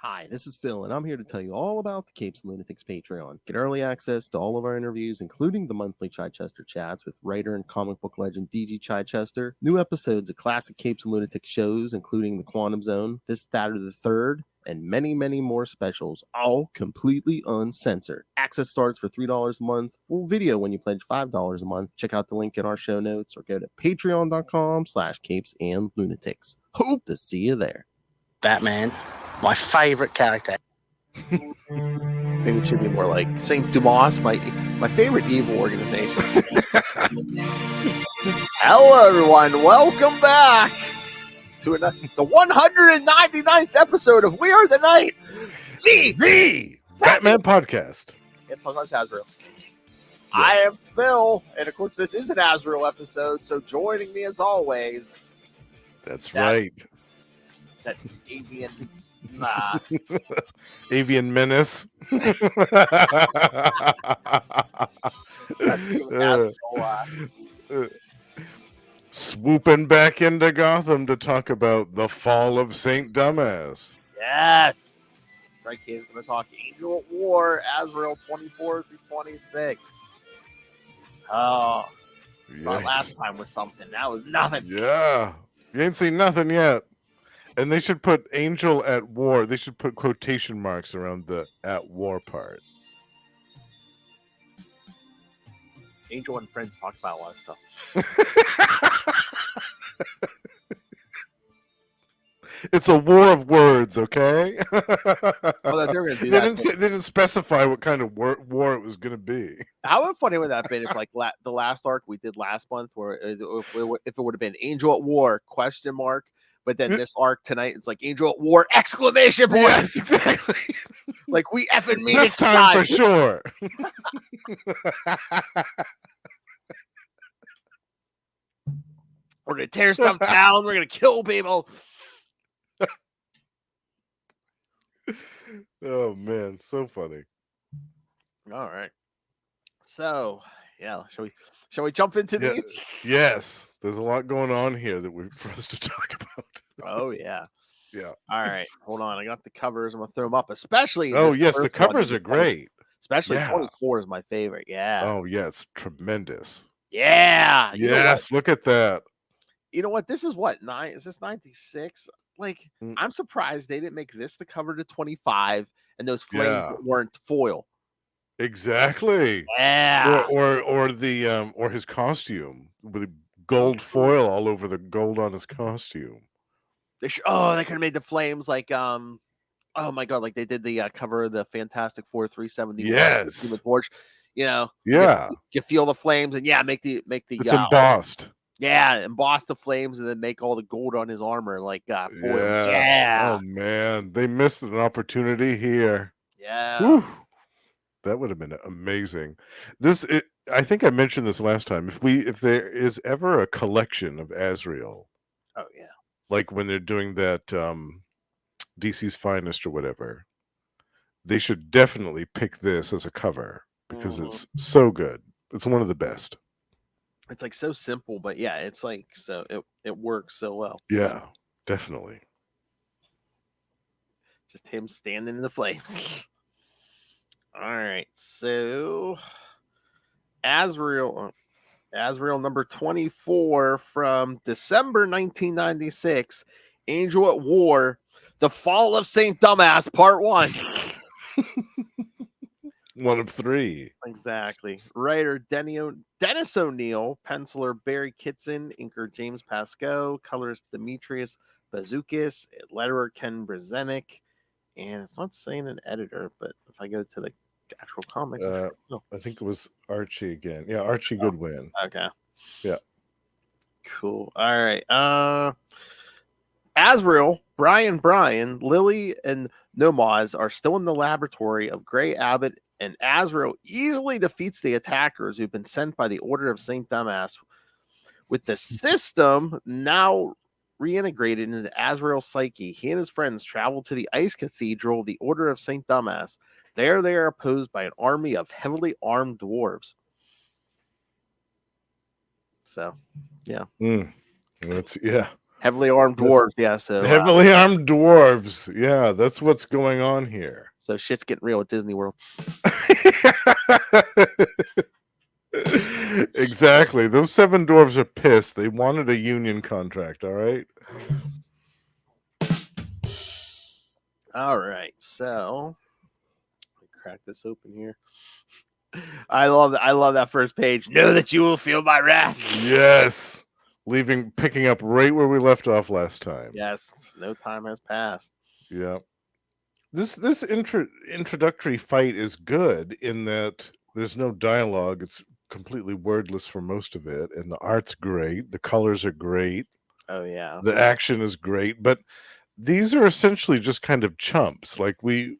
Hi, this is Phil, and I'm here to tell you all about the Capes and Lunatics Patreon. Get early access to all of our interviews, including the monthly Chichester chats with writer and comic book legend D.G. Chichester, new episodes of classic Capes and Lunatics shows, including The Quantum Zone, This, That, or the Third, and many, many more specials, all completely uncensored. Access starts for $3 a month, full video when you pledge $5 a month. Check out the link in our show notes or go to patreon.com/capesandlunatics. Hope to see you there. Batman, my favorite character. Maybe it should be more like Saint Dumas, my favorite evil organization. Hello, everyone. Welcome back to the 199th episode of We Are the Night, the Batman podcast. It's sometimes Azrael. Yes. I am Phil, and of course, this is an Azrael episode. So joining me as always, That's right. That avian. Avian menace. Swooping back into Gotham to talk about the fall of Saint Dumas. Yes. Right, kids. We're going to talk Angel at War, Azrael 24 through 26. Oh. Yes. Thought last time was something. That was nothing. Yeah. You ain't seen nothing yet. And they should put Angel at War. They should put quotation marks around the at war part. Angel and friends talk about a lot of stuff. It's a war of words, okay? Well, they're gonna do they didn't specify what kind of war it was going to be. How funny would that have been if, like, the last arc we did last month, where if it would have been Angel at War ? But then this arc tonight, it's like Angel at War ! Yes, exactly. Like, we effing mean this time for sure. We're gonna tear stuff down. We're gonna kill people. Oh man, so funny. All right. So yeah, shall we jump into these? Yes. There's a lot going on here for us to talk about. Oh yeah. Yeah. All right. Hold on. I got the covers. I'm gonna throw them up. Especially. Oh yes, the covers are great. Especially 24 is my favorite. Yeah. Oh yeah, it's tremendous. Yeah. Yes. Look at that. You know what? This is what, is this 96? Like, I'm surprised they didn't make this the cover to 25, and those flames weren't foil. Exactly. Yeah. Or the or his costume with gold foil all over the gold on his costume. They could have made the flames like oh my god, like they did the cover of the Fantastic Four 371. Yes. Human Torch. You know. Yeah. You feel the flames, and make the. It's embossed. Emboss the flames and then make all the gold on his armor like foil. Yeah. Oh man, they missed an opportunity here. Yeah. Whew. That would have been amazing. I think I mentioned this last time. If there is ever a collection of Azrael, oh yeah, like when they're doing that DC's Finest or whatever, they should definitely pick this as a cover because it's so good. It's one of the best. It's like so simple, but yeah, it's like so it works so well. Yeah, definitely. Just him standing in the flames. All right, so Azrael number 24 from December 1996, Angel at War, The Fall of Saint Dumas, Part 1. One of 3. Exactly. Writer Dennis O'Neill, penciler Barry Kitson, inker James Pascoe, colorist Demetrius Bazukis, letterer Ken Brzezinnik, and it's not saying an editor, but if I go to the actual comic, I think it was Archie again. Yeah, Archie Goodwin. Okay. Yeah. Cool. All right. Azrael, Brian, Lily, and Nomaz are still in the laboratory of Gray Abbott, and Azrael easily defeats the attackers who've been sent by the Order of Saint Dumas. With the system now reintegrated into Azrael's psyche, he and his friends travel to the Ice Cathedral of the Order of Saint Dumas. There they are opposed by an army of heavily armed dwarves. So, yeah. Yeah. Heavily armed That's- dwarves. Yeah. So Heavily armed dwarves. Yeah, that's what's going on here. so shit's getting real at Disney World. Exactly. Those 7 dwarves are pissed. They wanted a union contract, all right? All right. So let me crack this open here. I love that first page. Know that you will feel my wrath. Yes. Picking up right where we left off last time. Yes. No time has passed. Yeah. This introductory fight is good in that there's no dialogue. It's completely wordless for most of it, and the art's great. The colors are great. Oh yeah. The action is great, but these are essentially just kind of chumps. Like we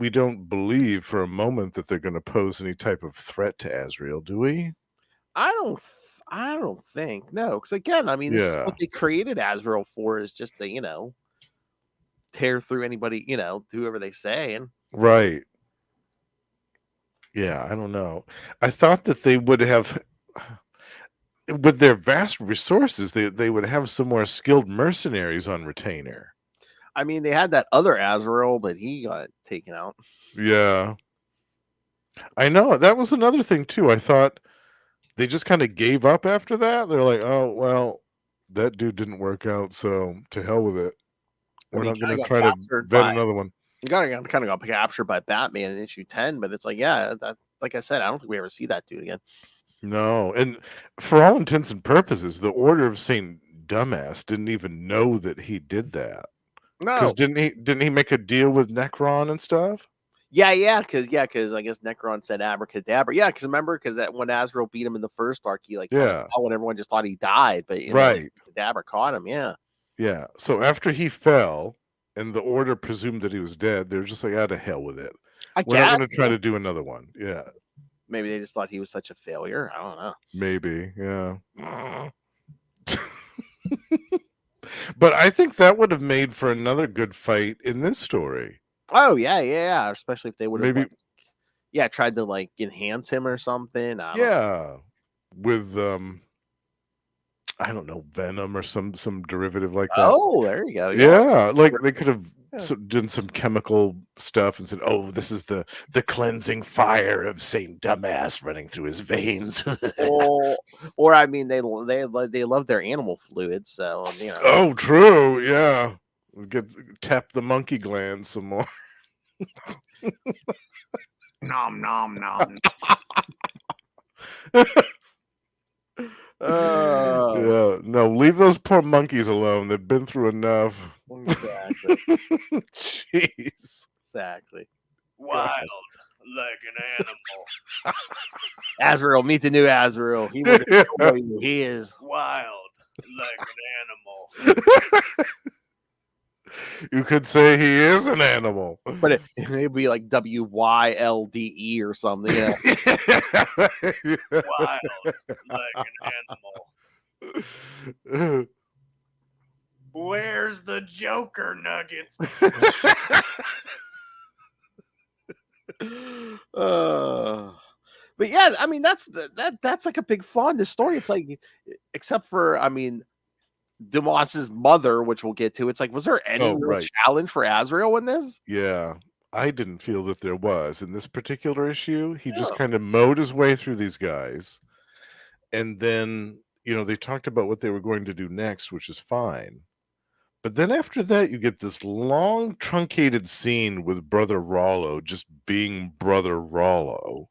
don't believe for a moment that they're going to pose any type of threat to Azrael, do we? I don't think no, because again, I mean, this is Yeah. what they created Azrael for, is just to tear through anybody, whoever they say, and Right. Yeah, I don't know. I thought that they would have, with their vast resources, they would have some more skilled mercenaries on retainer. I mean, they had that other Azrael, but he got taken out. Yeah. I know. That was another thing too. I thought they just kind of gave up after that. They're like, "Oh, well, that dude didn't work out, so to hell with it. We're not going to try to vet another one." You kind of got captured by Batman in issue 10, but it's like, yeah, that, like I said, I don't think we ever see that dude again. No, and for all intents and purposes, the Order of Saint Dumas didn't even know that he did that. Because No. didn't he make a deal with Necron and stuff? Yeah, because I guess Necron said abracadabra. Yeah, because remember, because that when Azrael beat him in the first arc, he kind of fell when everyone just thought he died, but right, Abracadabra caught him. Yeah. yeah. So after he fell, and the Order presumed that he was dead, they're just like, "Out of hell with it. We're not going to try to do another one." Yeah. Maybe they just thought he was such a failure. I don't know. Maybe, yeah. But I think that would have made for another good fight in this story. Oh yeah. Especially if they would have Maybe, tried to enhance him or something. I don't know. yeah, with I don't know, Venom or some derivative like that. Oh, there you go. Yeah, like they could have done some chemical stuff and said, "Oh, this is the cleansing fire of Saint Dumas running through his veins." or I mean, they love their animal fluids, so Oh, true. Yeah, tap the monkey gland some more. Nom nom nom. Yeah, no, leave those poor monkeys alone. They've been through enough. Exactly. Jeez. Exactly. Wild like an animal. Azrael, meet the new Azrael. He will show you he is wild like an animal. You could say he is an animal. But it'd be like WYLDE or something. Yeah. Wild like an animal. Where's the Joker nuggets? But yeah, I mean that's like a big flaw in this story. It's like, except for Dumas's mother, which we'll get to. It's like, was there any real challenge for Azrael in this? Yeah, I didn't feel that there was in this particular issue. He just kind of mowed his way through these guys, and then they talked about what they were going to do next, which is fine. But then after that, you get this long, truncated scene with Brother Rollo just being Brother Rollo.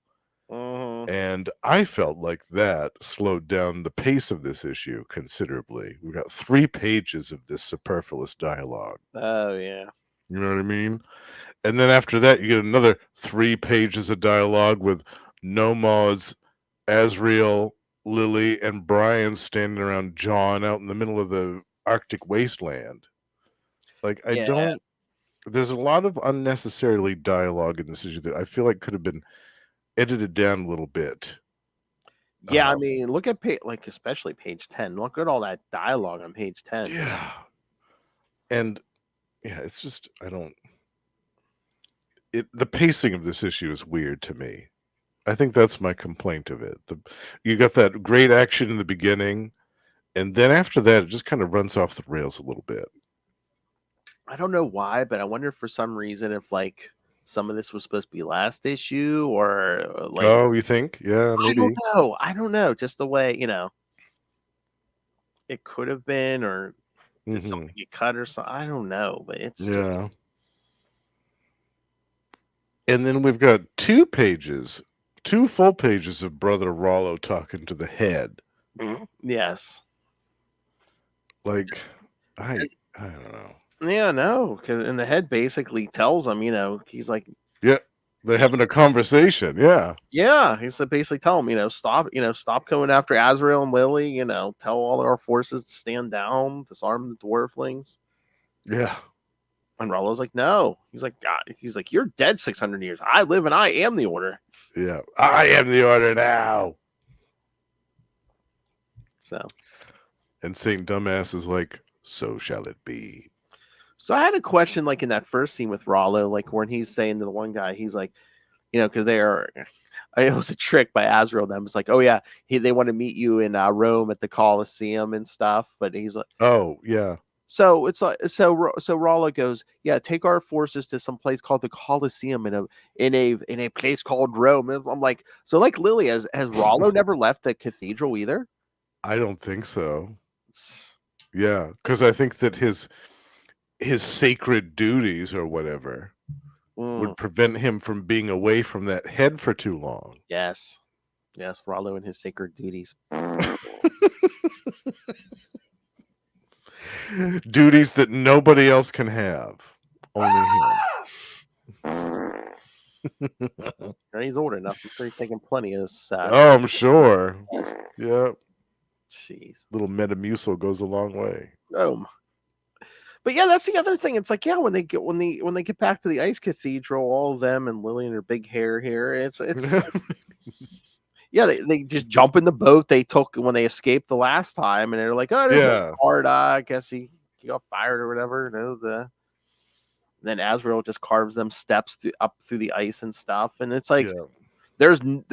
And I felt like that slowed down the pace of this issue considerably. We got 3 pages of this superfluous dialogue. Oh, yeah. You know what I mean? And then after that, you get another 3 pages of dialogue with Nomaz, Azrael, Lily, and Brian standing around John out in the middle of the Arctic wasteland. Like, there's a lot of unnecessarily dialogue in this issue that I feel like could have been edited down a little bit. Yeah, I mean, look at especially page 10. Look at all that dialogue on page 10. Yeah. And yeah, it's just the pacing of this issue is weird to me. I think that's my complaint of it. You got that great action in the beginning, And then after that, it just kind of runs off the rails a little bit. I don't know why, but I wonder for some reason if like some of this was supposed to be last issue or like Oh, you think? Yeah, I don't maybe. know. I don't know. Just the way it could have been, or did Hmm. something get cut or something? I don't know, but it's just Yeah. And then we've got 2 pages, 2 full pages of Brother Rollo talking to the head. yes. Like, I don't know. Yeah, no, because and the head basically tells him, he's like, Yeah, they're having a conversation. Yeah, yeah, he's basically tell him, stop coming after Azrael and Lily, tell all our forces to stand down, disarm the dwarflings. yeah, And Rollo's like, no. He's like, God, he's like, you're dead 600 years. I live and I am the Order. yeah. I am the Order now. So And Saint Dumas is like, so shall it be. So I had a question, like in that first scene with Rollo, like when he's saying to the one guy, he's like, because they are, it was a trick by Azrael. Them, it's like, oh yeah, they want to meet you in Rome at the Colosseum and stuff. But he's like, Oh, yeah. so it's like, so Rollo goes, yeah, take our forces to some place called the Colosseum in a place called Rome. And I'm like, so like Lily, has Rollo never left the cathedral either? I don't think so. Yeah, because I think that his sacred duties or whatever would prevent him from being away from that head for too long. Yes. Yes, Rollo and his sacred duties. Duties that nobody else can have. Only him. And he's old enough. I'm sure he's taking plenty of this. Oh, I'm sure. Yeah. Jeez. Little Metamucil goes a long way. Oh. But yeah, that's the other thing. It's like, yeah, when they get back to the ice cathedral, all of them and Lily and her big hair here, it's yeah, they just jump in the boat they took when they escaped the last time, and they're like, oh, there's no Yeah. card. I guess he got fired or whatever. Then Azrael just carves them steps up through the ice and stuff, and it's like Yeah. there's no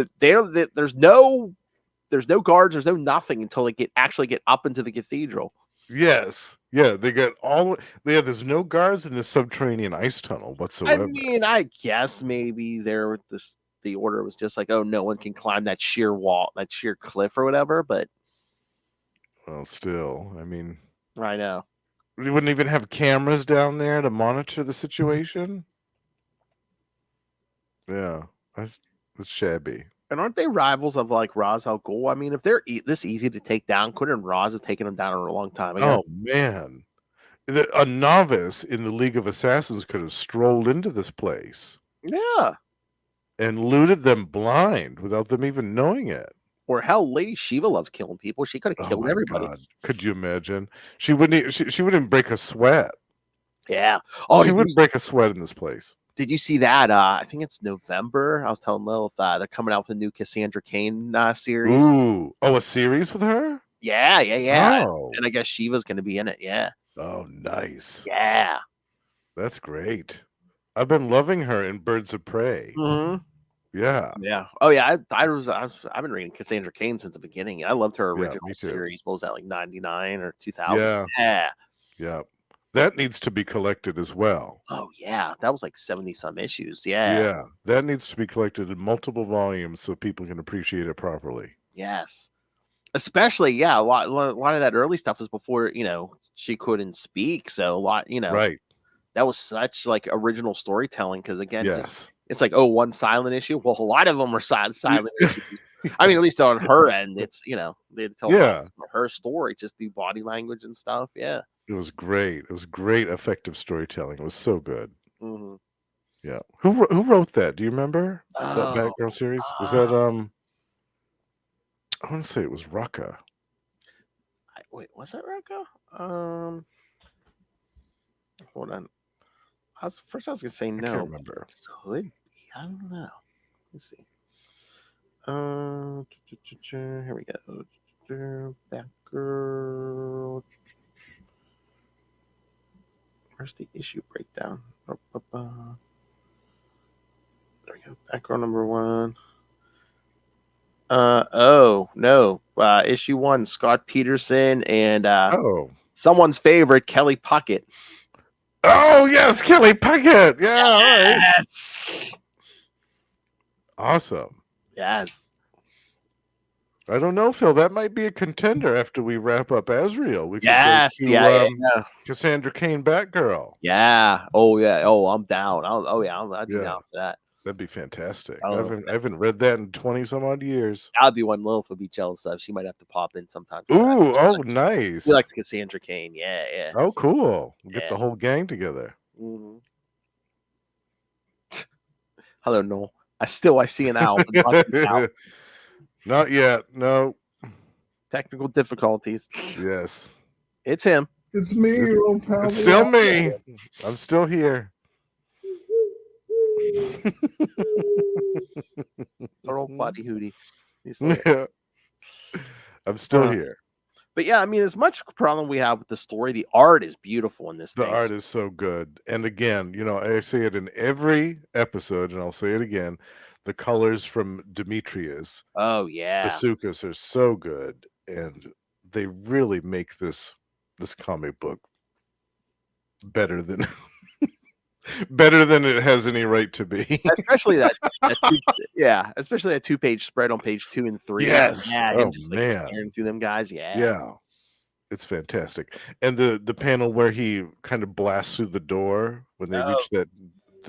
guards, there's no nothing until they actually get up into the cathedral. Yes. Yeah. They got all. Yeah. There's no guards in the subterranean ice tunnel I whatsoever. mean, I guess maybe the order was just like, oh, no one can climb that sheer wall, that sheer cliff or whatever. But Well, still, I mean, I know. we wouldn't even have cameras down there to monitor the situation. Yeah, that's shabby. And aren't they rivals of like Ra's al Ghul? I mean, if they're this easy to take down, couldn't Ra's have taken them down a long time ago? Oh man, a novice in the League of Assassins could have strolled into this place Yeah. and looted them blind without them even knowing it. Or hell, Lady Shiva loves killing people. She could have Oh killed my everybody. god, could you imagine? She wouldn't. She wouldn't break a sweat. Yeah. Oh, She wouldn't break a sweat in this place. did you see that? I think it's November. I was telling Lilith they're coming out with a new Cassandra Cain series. Ooh, oh, a series with her? Yeah. Oh, And I guess Shiva's going to be in it. Yeah. oh, nice. Yeah. That's great. I've been loving her in Birds of Prey. Mm-hmm. Yeah. Yeah. Oh yeah. I've been reading Cassandra Cain since the beginning. I loved her Yeah, original me too. series. What was that, like 99 or 2000? Yeah. Yeah. Yeah. That needs to be collected as well. Oh yeah. That was like 70 some issues. Yeah. Yeah. That needs to be collected in multiple volumes so people can appreciate it properly. Yes. Especially, yeah, a lot of that early stuff was before, she couldn't speak. So a lot, Right. that was such like original storytelling. Because again, just Yes. it's like, oh, one silent issue. Well, a lot of them were silent issues. I mean, at least on her end, it's they tell Yeah. her story just through body language and stuff. Yeah. It was great. It was great effective storytelling. It was so good. Mm-hmm. Yeah. Who wrote that? Do you remember? That Oh, background series? Was that I want to say it was Rucka. wait, was that Rocco? Hold on. I was gonna say I no. can't remember. Could be. I don't know. Let's see. Here we go. Batgirl. Where's the issue breakdown? There we go. Batgirl number 1. Oh no. Issue 1, Scott Peterson and Oh. someone's favorite, Kelly Puckett. Oh yes, Kelly Puckett. Yeah, all right. Yes. Awesome. Yes. I don't know, Phil. That might be a contender after we wrap up Azrael. We could go Yes. to Yeah. Cassandra Cain Batgirl. Yeah. Oh yeah. Oh, I'm down. I'd be down for that. That'd be fantastic. Oh, I haven't read that in 20 some odd years. that'd be one Lilith would be jealous of. She might have to pop in sometime. Ooh, oh, She nice. likes Cassandra Cain. Yeah, yeah. Oh, cool. We'll get Yeah. the whole gang together. Mm-hmm. Hello, Noel. I see an owl. But not an owl. Not yet. No. Technical difficulties. Yes. It's him. It's me, your old pal. It's still me. I'm still here. Our old buddy Hootie. He's still here. Yeah. I'm still here. But yeah, I mean, as much problem we have with the story, the art is beautiful in this The thing. art is so good. And again, you know, I say it in every episode, and I'll say it again. The colors from Demetrius, Oh yeah. Basukas are so good, and they really make this comic book better than better than it has any right to be. Especially especially that 2-page spread on page 2 and 3. Yes. Yeah, Oh, him just like man. staring through them guys. Yeah. Yeah. It's fantastic. And the panel where he kind of blasts through the door when they reach the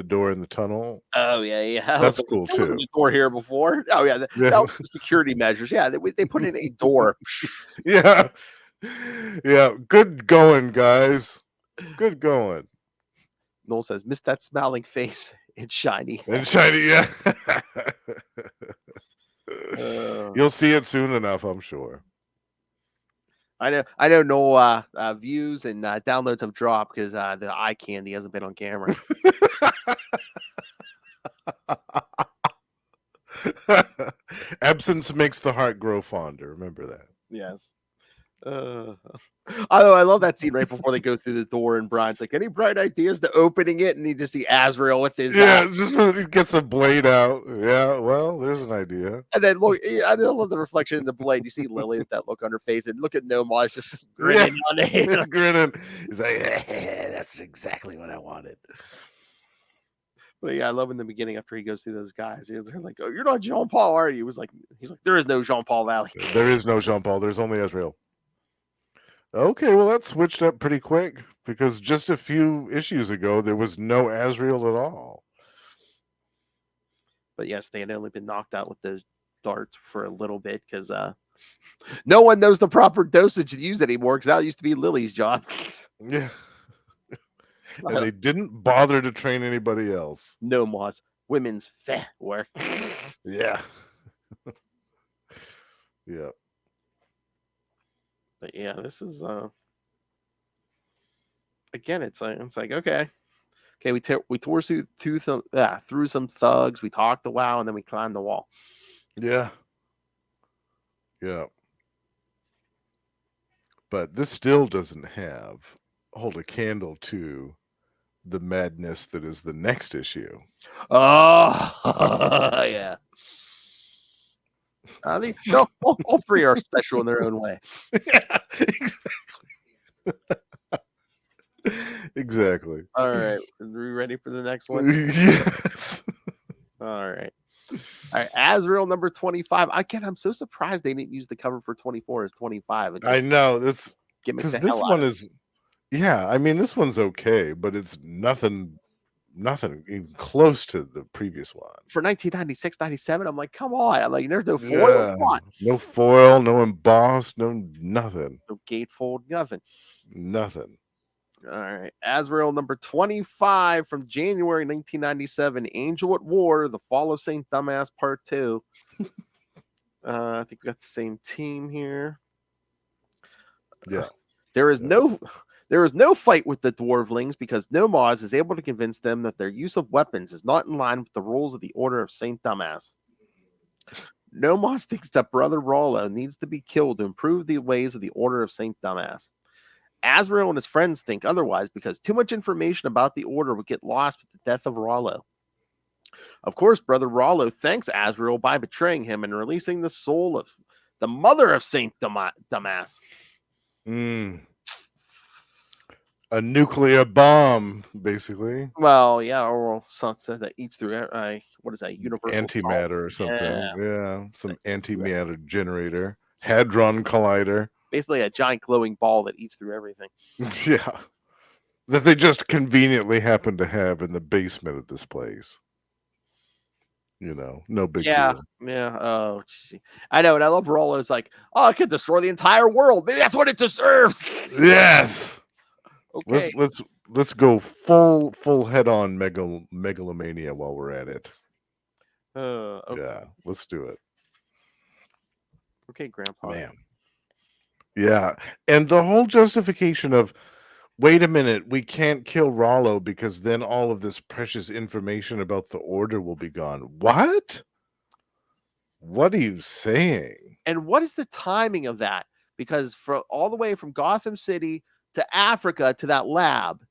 door in the tunnel. Oh yeah. That's cool There wasn't too. a door here before. Oh yeah, that was the security measures. Yeah, they put in a door. Yeah. Yeah. Good going, guys. Good going. Noel says, "Miss that smiling face. It's shiny." And shiny, yeah. Uh, You'll see it soon enough, I'm sure. I know. Noel views and downloads have dropped because the eye candy hasn't been on camera. Absence makes the heart grow fonder. Remember that. Yes. I love that scene right before they go through the door, and Brian's like, "Any bright ideas to opening it?" And you just see Azrael with his just he gets a blade out. Yeah, well, there's an idea. and then look. I love the reflection in the blade. You see Lily with that look on her face, and look at Nomad just grinning on it. He's grinning. He's like, "That's exactly what I wanted." But yeah, I love in the beginning after he goes through those guys. They're like, "Oh, you're not Jean Paul, are you?" He's like, "There is no Jean Paul Valley." There is no Jean Paul. There's only Azrael. Okay, well, that switched up pretty quick because just a few issues ago, there was no Azrael at all. But yes, they had only been knocked out with those darts for a little bit because no one knows the proper dosage to use anymore because that used to be Lily's job. Yeah. And they didn't bother to train anybody else. No Moss. Women's feh work. Yeah. Yeah. But yeah, this is again, it's like okay, we tore through some thugs, we talked a while, and then we climbed the wall. Yeah. Yeah. But this still doesn't hold a candle to the madness that is the next issue. Oh yeah. I think all three are special in their own way. Yeah, exactly. All right, are we ready for the next one? Yes. All right. Azrael number 25. I'm so surprised they didn't use the cover for 24 as 25. I know that's because this one is. Yeah, I mean this one's okay, but it's nothing even close to the previous one. For 1996, 97, I'm like, come on. I'm like, there's no foil. Yeah, Come on. no foil, no embossed, no nothing. No gatefold, nothing. Nothing. All right. Azrael number 25 from January 1997. Angel at War, The Fall of Saint Dumas Part 2. I think we got the same team here. Yeah. There is no fight with the dwarvelings because Nomaz is able to convince them that their use of weapons is not in line with the rules of the Order of Saint Dumas. Nomaz thinks that Brother Rollo needs to be killed to improve the ways of the Order of Saint Dumas. Azrael and his friends think otherwise because too much information about the Order would get lost with the death of Rollo. Of course, Brother Rollo thanks Azrael by betraying him and releasing the soul of the mother of Saint Dumas. A nuclear bomb, basically. Well, yeah, or something that eats through what is that? Universal salt? Antimatter or something. Yeah, some That eats through everything. antimatter generator. Hadron collider. Basically, a giant glowing ball that eats through everything. Yeah. That they just conveniently happen to have in the basement of this place. No big deal. Yeah. Oh, gee. I know, and I love Rollo's like, oh, it could destroy the entire world. Maybe that's what it deserves. Yes. Okay. Let's go full head on megalomania while we're at it. Okay. Yeah, let's do it. Okay, Grandpa. Man. Yeah, and the whole justification of, wait a minute, we can't kill Rollo because then all of this precious information about the Order will be gone. What? What are you saying? And what is the timing of that? Because all the way from Gotham City to Africa to that lab,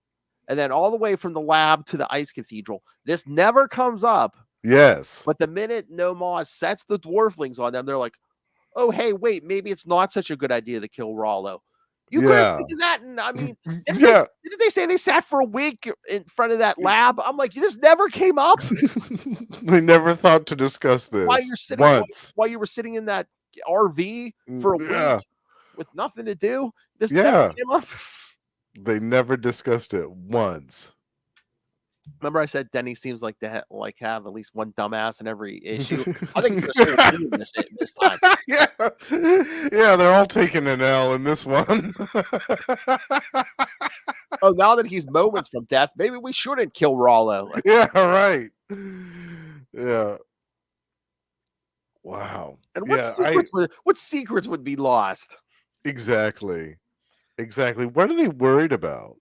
and then all the way from the lab to the Ice Cathedral, this never comes up. Yes. But the minute Nomos sets the dwarflings on them, they're like, oh, hey, wait, maybe it's not such a good idea to kill Rollo. You couldn't think of that. And I mean, didn't they say they sat for a week in front of that lab? I'm like, this never came up. They never thought to discuss this while you were sitting in that RV for a week with nothing to do. This never came up. They never discussed it once. Remember, I said Denny seems like to have at least one dumbass in every issue. I think this time. Yeah, they're all taking an L in this one. Oh, now that he's moments from death, maybe we shouldn't kill Rollo. Yeah, right. Yeah. Wow. And what secrets would be lost? Exactly. What are they worried about?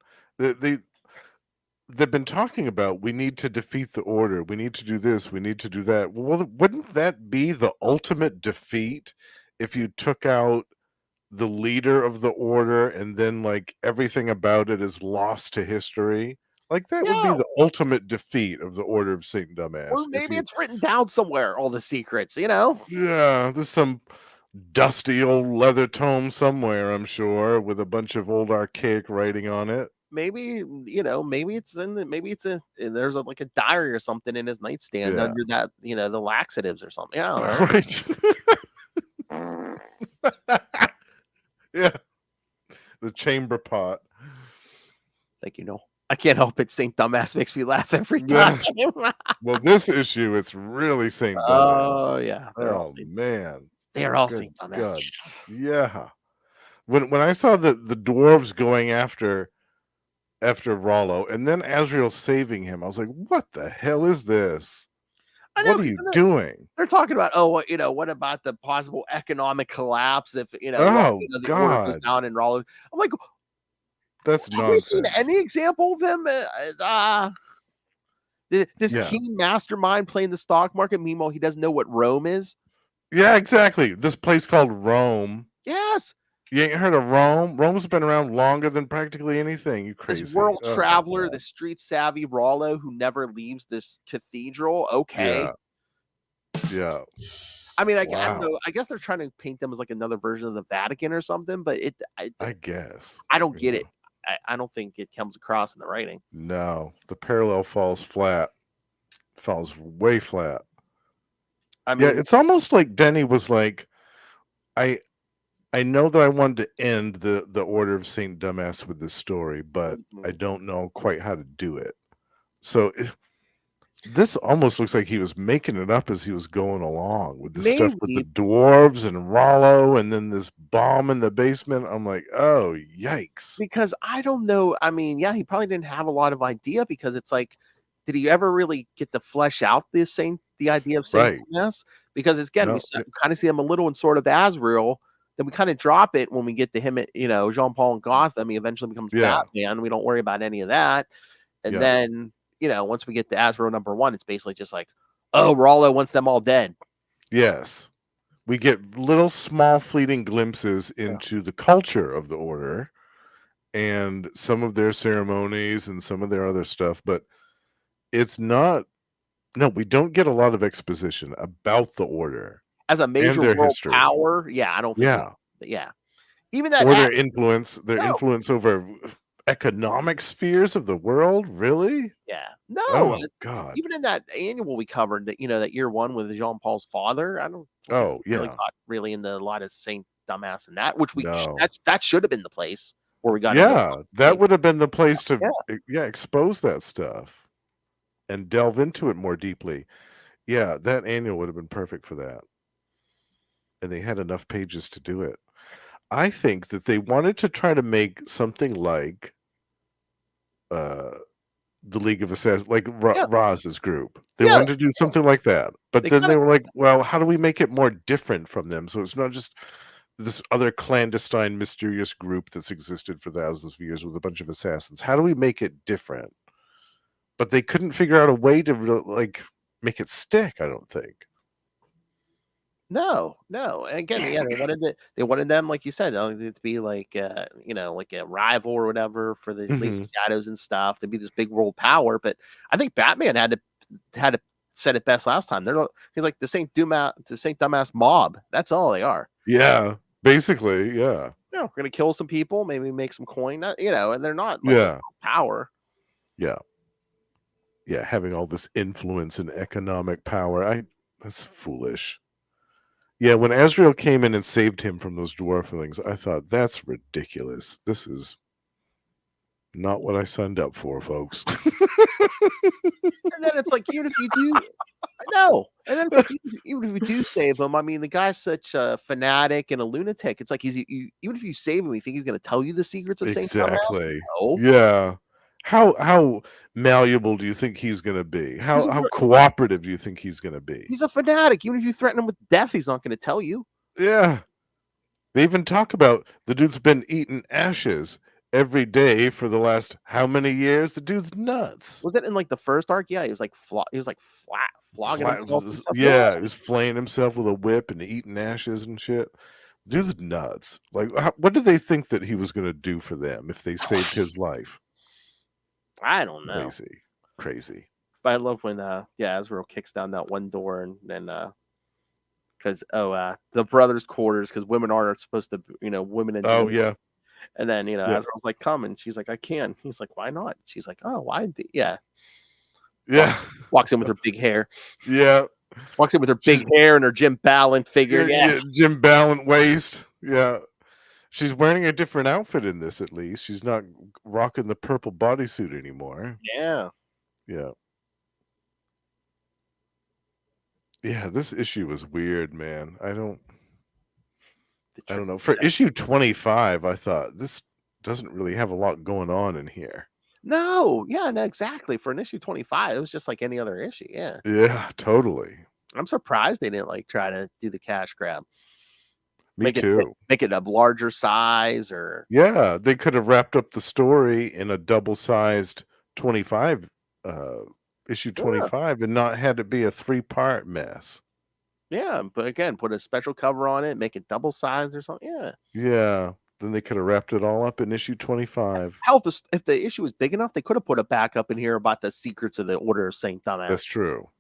They've been talking about, we need to defeat the Order. We need to do this. We need to do that. Well, wouldn't that be the ultimate defeat if you took out the leader of the Order and then like everything about it is lost to history? Like that would be the ultimate defeat of the Order of Saint Dumas. Or maybe it's written down somewhere, all the secrets, Yeah, there's some dusty old leather tome somewhere, I'm sure, with a bunch of old archaic writing on it. Maybe it's there's like a diary or something in his nightstand under that, the laxatives or something. Right. Yeah. The chamber pot. Like, I can't help it. Saint Dumas makes me laugh every time. Well, this issue, it's really Saint Dumas. Oh yeah. Oh man. They're all Saint Dumas. Yeah. When I saw the dwarves going after Rollo and then Azrael saving him, I was like, what the hell is this? What are you doing? They're talking about, what about the possible economic collapse if the Order goes down in Rollo? I'm like, that's nonsense. Have we seen any example of him? This keen mastermind playing the stock market. Meanwhile, he doesn't know what Rome is. Yeah, exactly. This place called Rome. Yes. You ain't heard of Rome? Rome's been around longer than practically anything. You crazy. This world traveler, the street savvy Rollo who never leaves this cathedral. Okay. Yeah. I mean, I don't know. I guess they're trying to paint them as like another version of the Vatican or something, but I guess. I don't get it. I don't think it comes across in the writing. No, the parallel falls flat. Falls way flat. I mean, it's almost like Denny was like, I know that I wanted to end the Order of Saint Dumas with this story, but I don't know quite how to do it. So this almost looks like he was making it up as he was going along with the stuff with the dwarves and Rollo and then this bomb in the basement. I'm like, oh, yikes. Because I don't know. I mean, yeah, he probably didn't have a lot of idea because it's like, did he ever really get to flesh out the idea of Saint Dumas? Because again, we kind of see him a little in sort of Azrael. Then we kind of drop it when we get to him at, Jean-Paul and Gotham. He eventually becomes Batman. We don't worry about any of that. And then, once we get to Azrael #1, it's basically just like, oh, Rollo wants them all dead. Yes. We get little small fleeting glimpses into the culture of the Order and some of their ceremonies and some of their other stuff, but it's not No, we don't get a lot of exposition about the Order as a and major their world history. power. Yeah, I don't think we. Yeah. Yeah, even that. Or their No, influence over economic spheres of the world. Really? yeah, no. Oh God. Even in that annual we covered, that that year one with Jean Paul's father, I don't think Oh we really yeah. got really into a lot of Saint Dumbass and that, which No. that should have been the place where we got into Yeah, that Saint. would have been the place Yeah, to expose that stuff and delve into it more deeply. Yeah, that annual would have been perfect for that. And they had enough pages to do it. I think that they wanted to try to make something like uh the League of Assassins, like yeah, Roz's group. They yeah. wanted to do something like that. But They then kind they of were like, well, how do we make it more different from them? So it's not just this other clandestine, mysterious group that's existed for thousands of years with a bunch of assassins. How do we make it different? But they couldn't figure out a way to like make it stick, I don't think. no, no. And again, yeah, they wanted them, like you said, to be like like a rival or whatever for the League Mhm. of Shadows and stuff, to be this big world power. But I think Batman had to said it best last time. He's like the Saint Dumbass mob. That's all they are. Yeah, basically, yeah. We're gonna kill some people, maybe make some coin, and they're not like a Yeah, power. yeah, yeah, having all this influence and economic power, that's foolish. Yeah, when Azrael came in and saved him from those dwarflings, I thought, "That's ridiculous. This is not what I signed up for, folks." And then it's like, even if you do, I know. And then it's like, even if you do save him, I mean, the guy's such a fanatic and a lunatic. It's like, even if you save him, you think he's going to tell you the secrets of Saint Thomas? Exactly. No. Yeah. How malleable do you think he's gonna be? He's a, How cooperative do you think he's gonna be? he's a fanatic. Even if you threaten him with death, he's not going to tell you. Yeah. They even talk about the dude's been eating ashes every day for the last how many years? The dude's nuts. Was it in like the first arc? Yeah, he was like flat flogging himself and stuff. Yeah. Yeah, he was flaying himself with a whip and eating ashes and shit. Dude's nuts. Like, what did they think that he was gonna do for them if they saved his life? I don't know. Crazy. Crazy. But I love when Azrael kicks down that one door and then because the brothers' quarters, because women aren't supposed to, women and Oh, dwarves. yeah. And then Yeah. Azrael's like, come, and she's like, I can. He's like, why not? She's like, oh, why? Yeah. Yeah. Walks in with her big hair. Yeah. Walks in with her big hair and her Jim Ballant figure. Yeah. Jim Ballant waist. Yeah. She's wearing a different outfit in this, at least. She's not rocking the purple bodysuit anymore. Yeah. Yeah. Yeah, this issue was weird, man. I don't know. For issue 25, I thought this doesn't really have a lot going on in here. No. Yeah. No. Exactly. For an issue 25, it was just like any other issue. Yeah. Yeah, totally. I'm surprised they didn't like try to do the cash grab. Me too. Make it a larger size or. Yeah, they could have wrapped up the story in a double-sized 25 issue 25 and not had it be a 3-part mess. Yeah, but again, put a special cover on it, make it double sized or something. Yeah. Yeah, then they could have wrapped it all up in issue 25. Hell, if the issue was big enough, they could have put a backup in here about the secrets of the Order of Saint Dumas. That's true.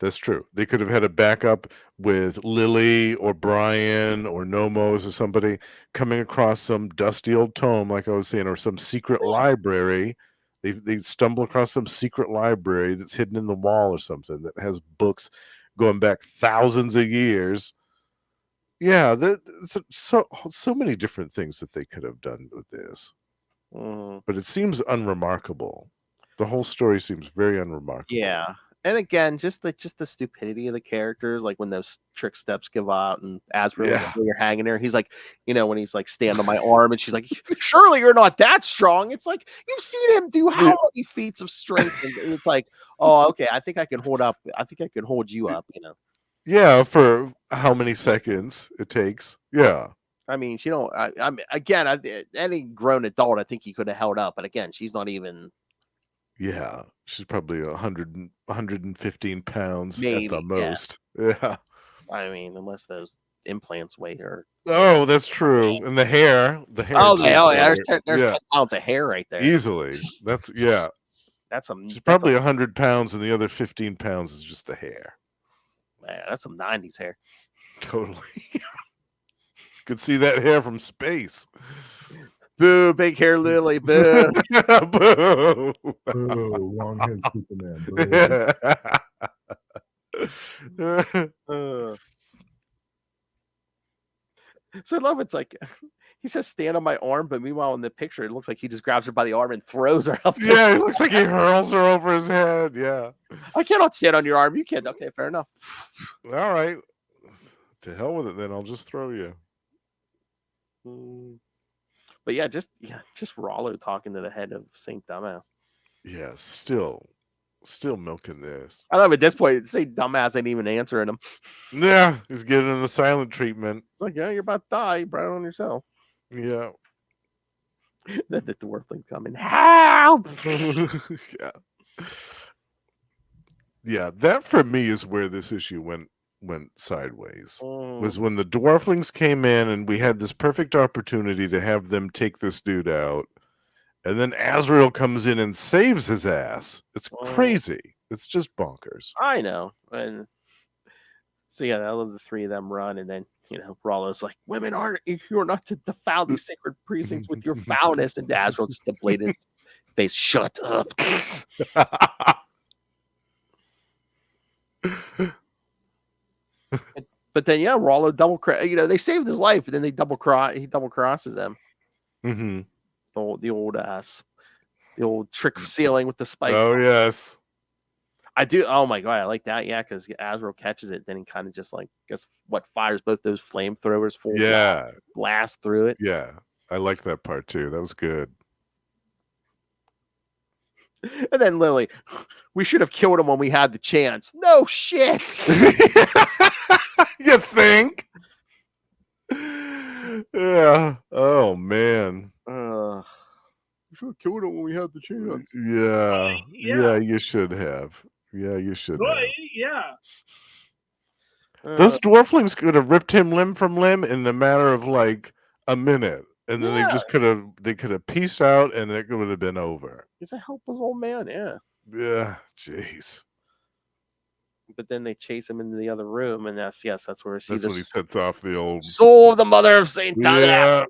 That's true. They could have had a backup with Lily or Brian or Nomos or somebody coming across some dusty old tome, like I was saying, or some secret library. They stumble across some secret library that's hidden in the wall or something that has books going back thousands of years. Yeah, so many different things that they could have done with this. But it seems unremarkable. The whole story seems very unremarkable. Yeah. And again, just the stupidity of the characters, like when those trick steps give out and Azrael you're hanging there, he's like, when he's like, stand on my arm, and she's like, surely you're not that strong. It's like, you've seen him do how many feats of strength, and it's like, oh, okay, I think I can hold you up, Yeah, for how many seconds it takes. Yeah. I mean, she don't. I mean, again, any grown adult, I think he could have held up, but again, she's not even. Yeah, she's probably 115 pounds Maybe, at the most. Yeah. I mean, unless those implants weigh her. Oh, that's true. And the hair. Oh, there's 10 pounds of hair right there. Easily. That's That's some. It's probably 100 pounds, and the other 15 pounds is just the hair. Man, that's some 90s hair. Totally. Could see that hair from space. Boo, big hair Lily. Boo. Boo. Boo, long haired Superman. Boo. So I love it's like he says stand on my arm, but meanwhile in the picture it looks like he just grabs her by the arm and throws her out. Yeah, it looks like he hurls her over his head. Yeah. I cannot stand on your arm. You can't. Okay, fair enough. All right. To hell with it then. I'll just throw you. But yeah, just Rollo talking to the head of Saint Dumas. Yeah, still milking this. I love at this point, Saint Dumas ain't even answering him. Yeah, he's getting the silent treatment. It's like, yeah, you're about to die. You brought it on yourself. Yeah. Then the dwarfling coming. Help! Yeah. Yeah, that for me is where this issue went sideways. Was when the dwarflings came in and we had this perfect opportunity to have them take this dude out. And then Azrael comes in and saves his ass. It's crazy. It's just bonkers. I know. And so yeah, I love the three of them run, and then Rollo's like, "Women aren't. You're not to defile these sacred precincts with your foulness." And Azrael just depleted his face. Shut up. But then Rollo double they saved his life, and then they double crosses them. Mm-hmm. The old trick ceiling with the spikes. Oh yes, I do. Oh my god, I like that. Yeah, because Azrael catches it, then he kind of just fires both those flamethrowers full. Yeah, blast through it. Yeah, I like that part too. That was good. And then Lily, we should have killed him when we had the chance. No shit. You think? Yeah. Oh man. We should have killed him when we had the chance. Yeah. Yeah, you should have. Yeah, you should have. Yeah. Those dwarflings could have ripped him limb from limb in the matter of like a minute. And then they could have pieced out and it would have been over. He's a helpless old man, yeah. Yeah, jeez. But then they chase him into the other room, and that's where we see that's when he sets off the old soul of the mother of Saint Dumas. Yeah.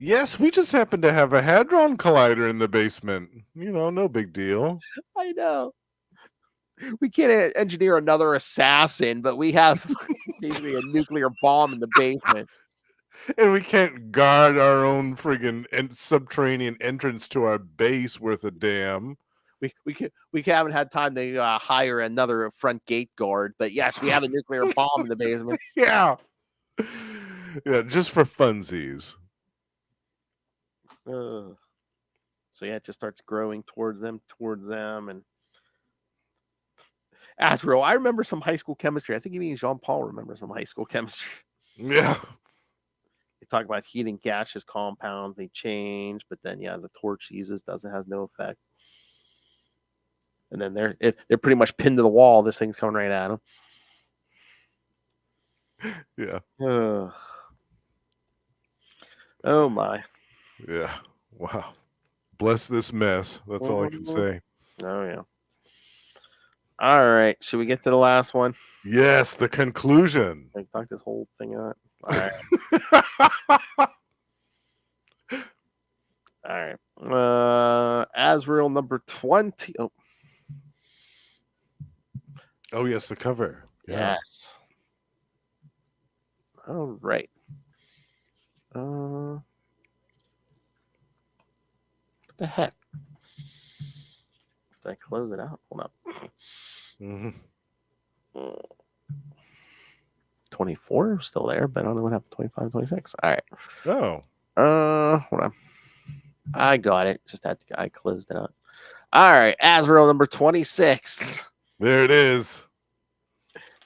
Yes, we just happen to have a hadron collider in the basement. No big deal. I know. We can't engineer another assassin, but we have basically a nuclear bomb in the basement. And we can't guard our own friggin' subterranean entrance to our base worth a damn. We haven't had time to hire another front gate guard, but yes, we have a nuclear bomb in the basement. Yeah. Yeah, just for funsies. So yeah, it just starts growing towards them, and Azrael. I remember some high school chemistry. I think even Jean-Paul remembers some high school chemistry. Yeah. They talk about heating gaseous compounds. They change, but then the torch he uses has no effect. And then they're pretty much pinned to the wall. This thing's coming right at them. Yeah. Oh my. Yeah. Wow. Bless this mess. That's all I can say. Oh yeah. All right. Should we get to the last one? Yes, the conclusion. I talked this whole thing out. All right. All right. Azrael number 20. Oh yes, the cover. Yeah. Yes. All right. What the heck? Did I close it out? Hold up. Mm-hmm. 24 still there, but I don't know what happened. 25, 26. All right. Oh. Hold on. I got it. I closed it out. All right. Azrael number 26. There it is.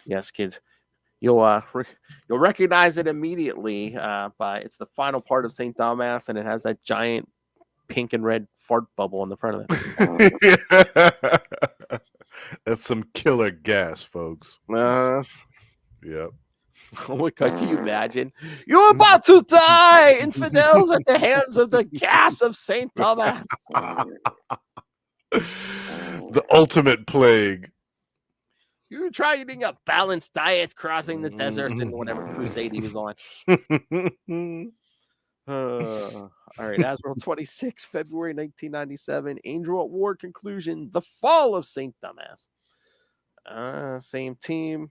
Yes, kids. You'll recognize it immediately. But it's the final part of Saint Dumas, and it has that giant pink and red fart bubble on the front of it. That's some killer gas, folks. Yep. Oh my god, can you imagine? You're about to die, infidels, at the hands of the gas of Saint Dumas. The ultimate plague. You try eating a balanced diet, crossing the desert, and whatever crusade he was on. All right, Azrael 26, February 1997. Angel at War conclusion. The fall of Saint Dumas. Same team.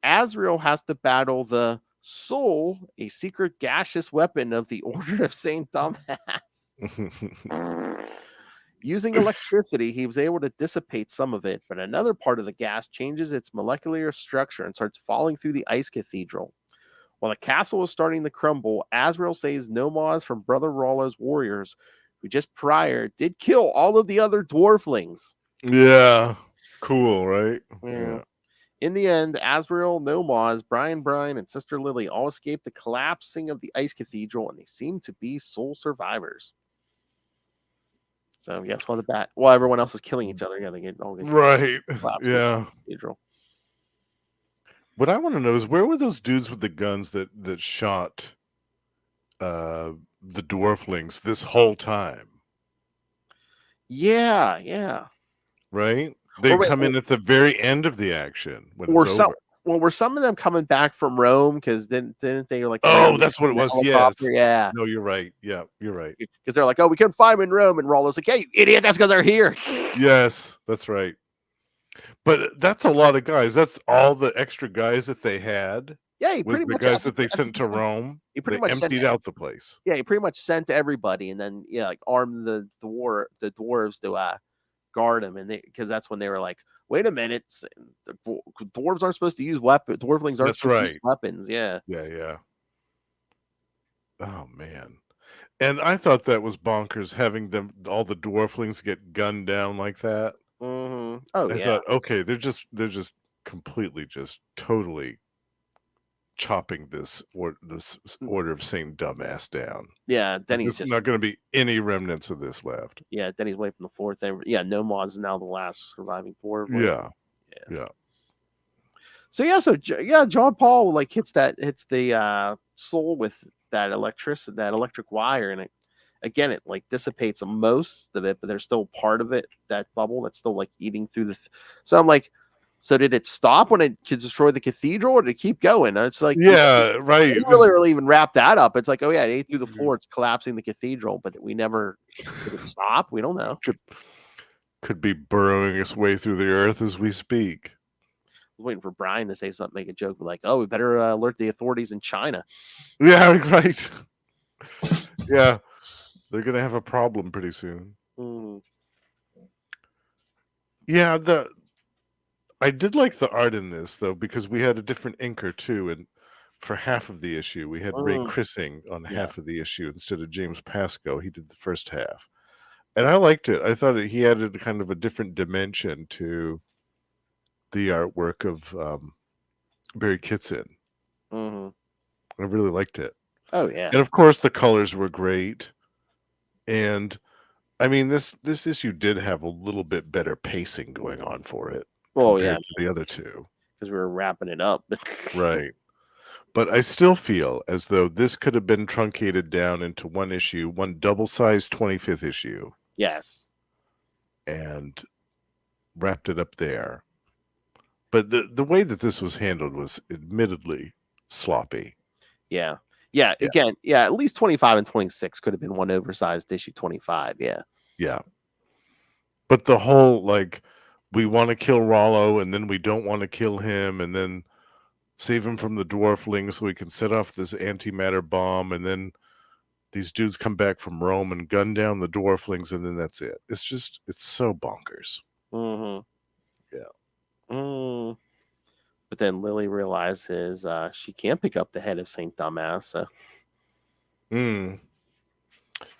Azrael has to battle the Soul, a secret gaseous weapon of the Order of Saint Dumas. Using electricity, he was able to dissipate some of it, but another part of the gas changes its molecular structure and starts falling through the ice cathedral. While the castle is starting to crumble, Azrael saves Nomaz from Brother Rollo's warriors, who just prior did kill all of the other dwarflings. Yeah. Cool, right? Yeah. In the end, Azrael, Nomaz, Brian, and Sister Lily all escaped the collapsing of the ice cathedral, and they seem to be sole survivors. So yes, the bat. Well, everyone else is killing each other. Yeah, they get all Right. collapsed Yeah. cathedral. What I want to know is where were those dudes with the guns that shot the dwarflings this whole time? Yeah. Right? They come in at the very end of the action when it's over. Well, were some of them coming back from Rome? Because didn't they like? Oh, that's what it was. Yes. Yeah. No, you're right. Yeah, you're right. Because they're like, oh, we couldn't find them in Rome, and Rollo's like, hey, you idiot, that's because they're here. Yes, that's right. But that's a lot of guys. That's all the extra guys that they had. Yeah, he was pretty the much guys that they sent to Rome. He pretty they much emptied out the place. Yeah, he pretty much sent everybody, and then like armed the dwarves to guard him, and because that's when they were like, wait a minute, the dwarves aren't supposed to use weapons. Dwarflings aren't supposed to use weapons. Yeah. Oh man. And I thought that was bonkers having all the dwarflings get gunned down like that. Mm-hmm. Oh I thought, okay, they're just completely just totally chopping this Order of Saint Dumas down. Yeah, Denny's just not going to be any remnants of this left. Yeah, Denny's away from the fourth. Nomaz is now the last surviving dwarf. Yeah. So John Paul hits the soul with that electric wire, and it dissipates most of it, but there's still part of it, that bubble that's still eating through the. So I'm like, so did it stop when it could destroy the cathedral, or did it keep going? And it's like, right. Didn't really even wrap that up. It's like, oh yeah, it ate through the floor, it's collapsing the cathedral, but we never did it stop. We don't know. Could be burrowing its way through the earth as we speak. I was waiting for Brian to say something, make a joke like, oh, we better alert the authorities in China. Yeah, right. Yeah, they're gonna have a problem pretty soon. Yeah, I did like the art in this though, because we had a different inker too, and for half of the issue we had Ray Chrissing on half of the issue instead of James Pascoe. He did the first half, and I liked it. I thought he added kind of a different dimension to the artwork of Barry Kitson. I really liked it. Oh yeah, and of course the colors were great, and I mean this issue did have a little bit better pacing going on for it. Compared to the other two, because we were wrapping it up. Right. But I still feel as though this could have been truncated down into one issue, one double-sized 25th issue. Yes. And wrapped it up there. But the way that this was handled was admittedly sloppy. Yeah. Again, at least 25 and 26 could have been one oversized issue 25. Yeah. But the whole we want to kill Rollo, and then we don't want to kill him, and then save him from the dwarflings so we can set off this antimatter bomb, and then these dudes come back from Rome and gun down the dwarflings, and then that's it. It's so bonkers. Yeah. But then Lily realizes she can't pick up the head of Saint Dumas. So.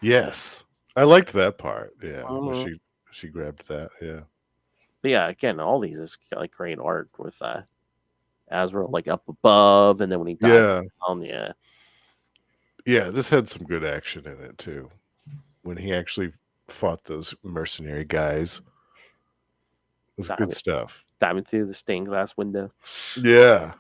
Yes, I liked that part. Yeah, she grabbed that. Yeah. But yeah, again, all these is great art with Azrael up above, and then when he died down, yeah, this had some good action in it too. When he actually fought those mercenary guys, it was good stuff. Diving through the stained glass window. Yeah.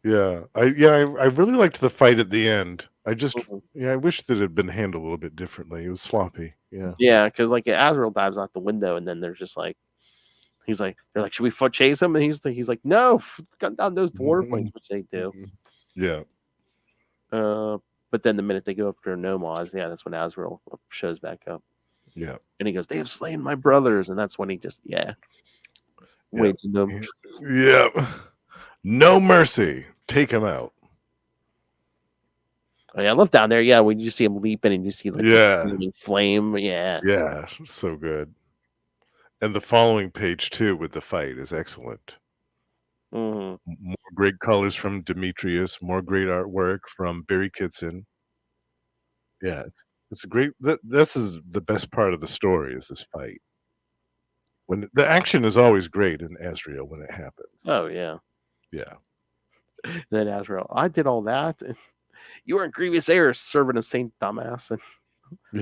I really liked the fight at the end. I wish that it had been handled a little bit differently. It was sloppy. Yeah. Yeah, because like Azrael dives out the window, and then there's just like they're like, should we chase him? And he's like, no, gun down those dwarflings, which they do. Yeah. But then the minute they go after Nomaz, yeah, that's when Azrael shows back up. Yeah. And he goes, they have slain my brothers, and that's when he just waits in them. Yeah. No mercy. Take him out. Oh, yeah, I love down there. Yeah, when you just see him leaping and you see like the flame. Yeah. Yeah. So good. And the following page too with the fight is excellent. More great colors from Demetrius, more great artwork from Barry Kitson. Yeah, it's a great. This is the best part of the story is this fight. When the action is always great in Azrael when it happens. Oh yeah. Yeah. Then Azrael, I did all that. You are in grievous error, servant of Saint Dumas. And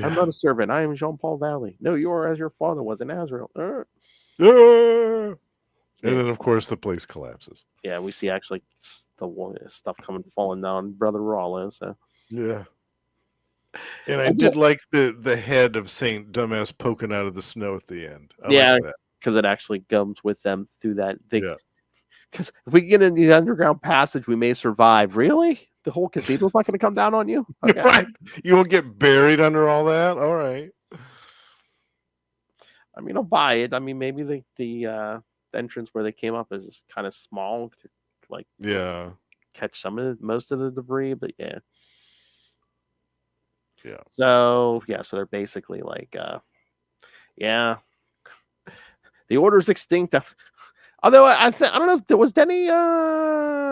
I'm not a servant. I am Jean-Paul Valley. No, you are as your father was in Azrael. And then, of course, the place collapses. Yeah, we see actually the stuff falling down Brother Rollo. So yeah. And I did like the head of Saint Dumas poking out of the snow at the end. I like that. Because it actually comes with them through that. Because if we get in the underground passage, we may survive. Really? The whole cathedral's not going to come down on you? Okay. Right. You won't get buried under all that? All right. I mean, I'll buy it. I mean, maybe the entrance where they came up is kind of small, like catch most of the debris, but yeah. So they're basically like, the Order's extinct. Although I don't know if there was any.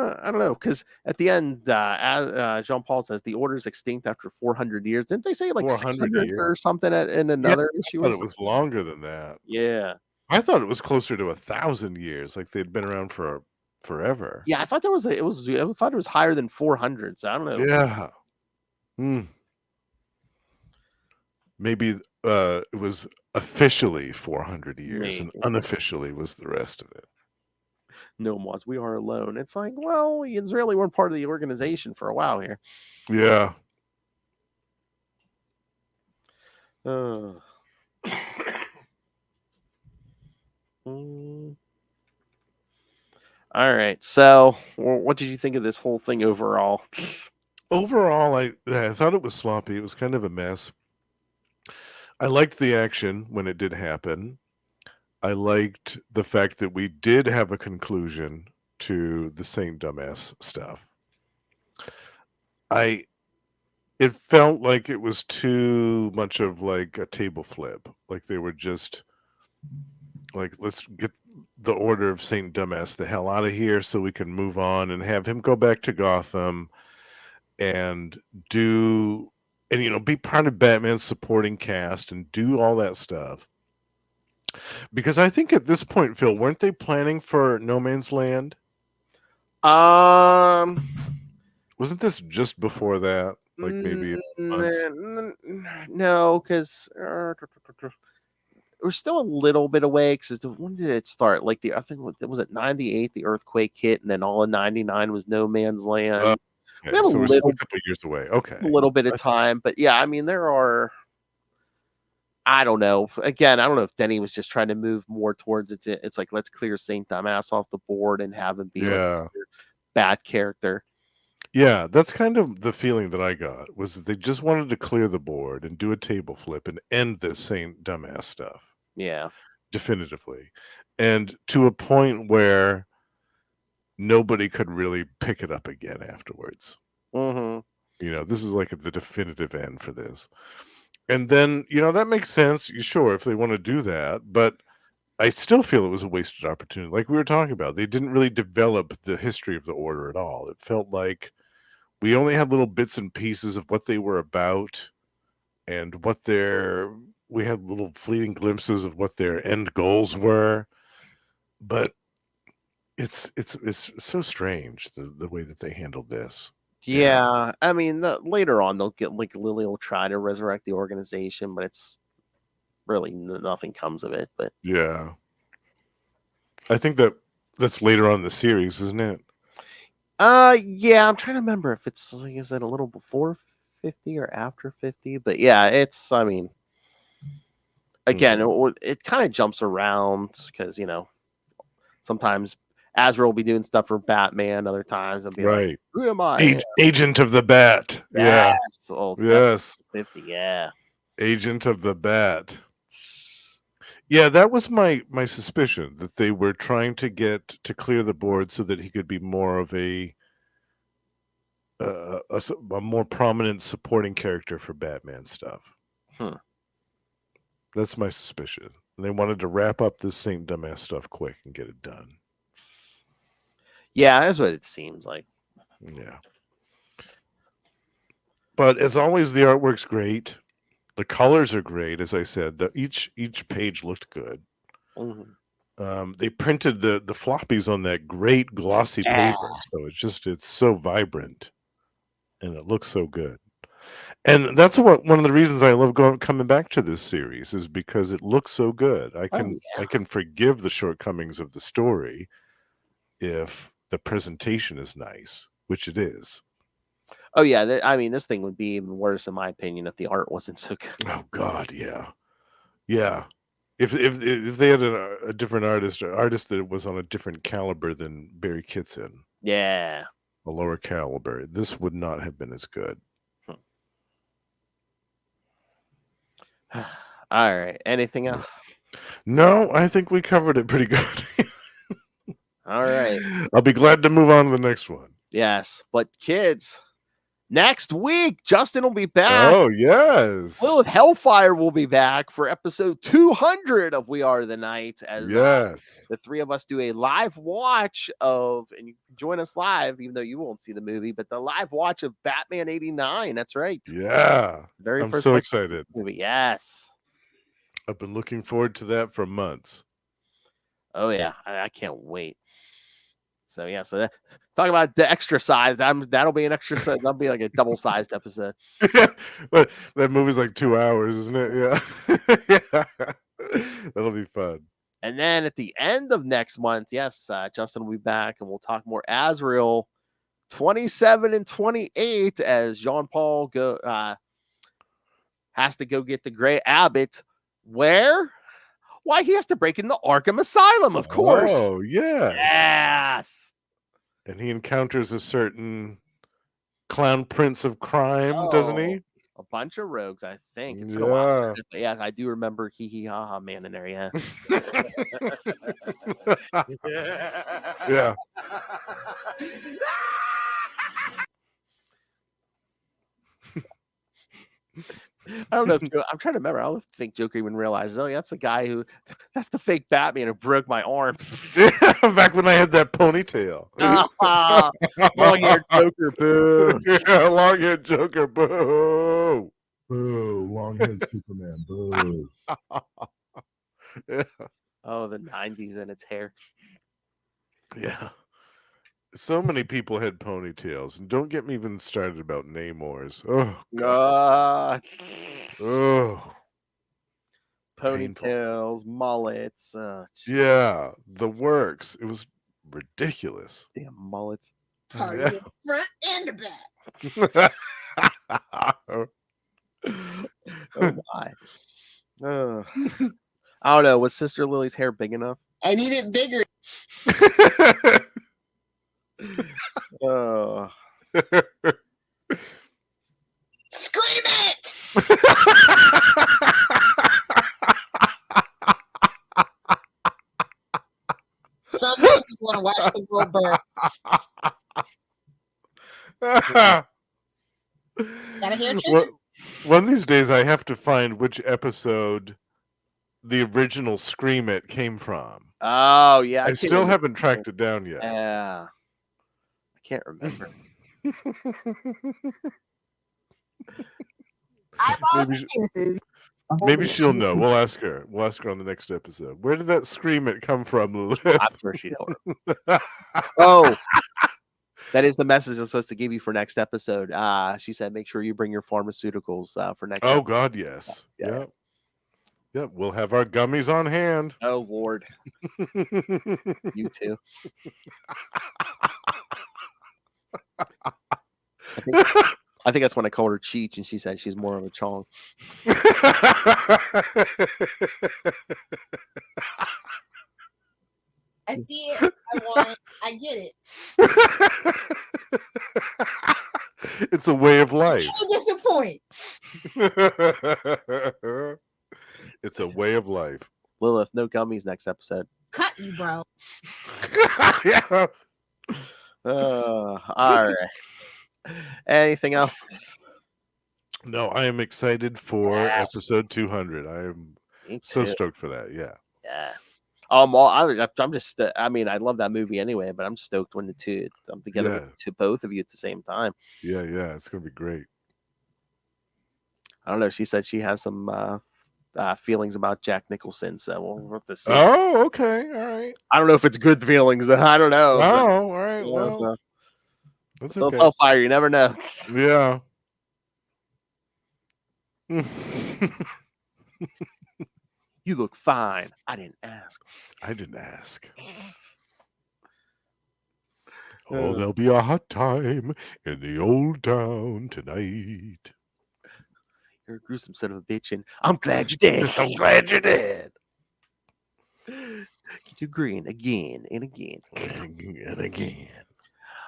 I don't know, because at the end, Jean-Paul says the Order's extinct after 400 years. Didn't they say like 600 or something in another issue? I thought it was longer than that. Yeah, I thought it was closer to 1,000 years, like they'd been around for forever. Yeah, I thought I thought it was higher than 400. So I don't know. Yeah. Maybe it was officially 400 years, and unofficially was the rest of it. No, Moz, we are alone. It's like, well, the Israeli weren't part of the organization for a while here. Yeah. All right. So, what did you think of this whole thing overall? Overall, I thought it was sloppy. It was kind of a mess. I liked the action when it did happen. I liked the fact that we did have a conclusion to the Saint Dumas stuff. It felt like it was too much of like a table flip. Like they were just like, let's get the Order of Saint Dumas the hell out of here so we can move on and have him go back to Gotham and be part of Batman's supporting cast and do all that stuff. Because I think at this point, Phil, weren't they planning for No Man's Land? Wasn't this just before that? Like maybe months? No, because we're still a little bit away. Because when did it start? Like I think was it 98? The earthquake hit, and then all of 99 was No Man's Land. Okay, so we're still a couple years away. Okay, a little bit of time, but yeah, I mean there are. I don't know. Again, I don't know if Denny was just trying to move more towards it. It's like, let's clear Saint Dumas off the board and have him be like a bad character. Yeah, that's kind of the feeling that I got, was that they just wanted to clear the board and do a table flip and end this Saint Dumas stuff. Yeah. Definitively. And to a point where nobody could really pick it up again afterwards. This is like the definitive end for this. And then, that makes sense. Sure, if they want to do that. But I still feel it was a wasted opportunity. Like we were talking about, they didn't really develop the history of the Order at all. It felt like we only had little bits and pieces of what they were about and we had little fleeting glimpses of what their end goals were. But it's so strange, the way that they handled this. Yeah, I mean, later on they'll get like Lily will try to resurrect the organization, but it's really nothing comes of it. But yeah, I think that's later on in the series, isn't it? Yeah, I'm trying to remember if it's like, is it a little before 50 or after 50, but yeah, it's. I mean, again, it kind of jumps around because sometimes Azrael will be doing stuff for Batman. Other times I'll be like, Right. "Who am I?" Agent of the Bat. Yeah. Yes. Oh, Yes. 50. Yeah. Agent of the Bat. Yeah, that was my suspicion, that they were trying to get to clear the board so that he could be more of a more prominent supporting character for Batman stuff. That's my suspicion. They wanted to wrap up this Saint Dumas stuff quick and get it done. Yeah, that's what it seems like. Yeah. But as always, the artwork's great. The colors are great, as I said. Each page looked good. They printed the floppies on that great glossy paper, so it's so vibrant, and it looks so good. And that's one of the reasons I love coming back to this series, is because it looks so good. I can forgive the shortcomings of the story if the presentation is nice, which it is. Oh yeah, I mean, this thing would be even worse, in my opinion, if the art wasn't so good. Oh God, yeah. If they had a different artist that was on a different caliber than Barry Kitson, yeah, a lower caliber, this would not have been as good. All right. Anything else? No, I think we covered it pretty good. All right. I'll be glad to move on to the next one. Yes, but kids, next week Justin will be back. Oh yes, Lilith Hellfire will be back for episode 200 of We Are the Night, as the three of us do a live watch of, and you can join us live, even though you won't see the movie, but the live watch of Batman 89. That's right. Yeah, I'm so excited. Movie. Yes, I've been looking forward to that for months. Oh yeah, I can't wait. So yeah, so talk about the extra size. That'll be an extra size. That'll be like a double-sized episode. But that movie's like 2 hours, isn't it? Yeah. That'll be fun. And then at the end of next month, yes, Justin will be back, and we'll talk more Azrael 27 and 28 as Jean-Paul has to go get the Gray Abbot. Where? Why, he has to break in the Arkham Asylum, of course. Oh yes. Yes. And he encounters a certain clown prince of crime, doesn't he? A bunch of rogues, I think. It's been Yeah. a while since, but yes, I do remember Hee Hee Ha Ha Man in there, yeah. Yeah. I don't know. I'm trying to remember. I don't think Joker even realizes, oh, yeah, that's the guy that's the fake Batman who broke my arm. Back when I had that ponytail. Long-haired Joker, boo. Yeah, long-haired Joker, boo. Boo, long-haired Superman, boo. Yeah. Oh, the 90s and its hair. Yeah. So many people had ponytails, and don't get me even started about Namor's. Oh, God. Ponytails, painful. mullets. Yeah, the works. It was ridiculous. Damn mullets. Part of the front and the back. Oh my. I don't know. Was Sister Lily's hair big enough? I need it bigger. Oh. Scream it! Some men just want to watch the world burn. Gotta hear it. One of these days, I have to find which episode the original Scream It came from. Oh, yeah. I still haven't tracked it down yet. Yeah. I can't remember. Maybe she'll know. We'll ask her. We'll ask her on the next episode. Where did that Scream It come from, Lilith? I'm sure she don't. Oh, that is the message I'm supposed to give you for next episode. She said, make sure you bring your pharmaceuticals for next episode. God, yes. Yeah. Yeah, we'll have our gummies on hand. Oh, Lord. You too. I think that's when I called her Cheech, and she said she's more of a Chong. I see it. I want it. I get it. It's a way of life. A different point. It's a way of life. Lilith, no gummies next episode. Cut you, bro. Yeah. All right. Anything else? No, I am excited for Yes. episode 200. I am Me so too. stoked for that. Yeah. Yeah. I'm just. I mean, I love that movie anyway, but I'm stoked when I'm together with both of you at the same time. Yeah. It's gonna be great. I don't know. She said she has some feelings about Jack Nicholson, so we'll have to see. Oh, okay. All right. I don't know if it's good feelings. I don't know. Oh, all right. But, Well, that's okay. okay. Hellfire, you never know. Yeah. You look fine. I didn't ask. Oh, there'll be a hot time in the old town tonight. You're a gruesome son of a bitch, and I'm glad you did. I'm glad you did. Get you green again and again. And again.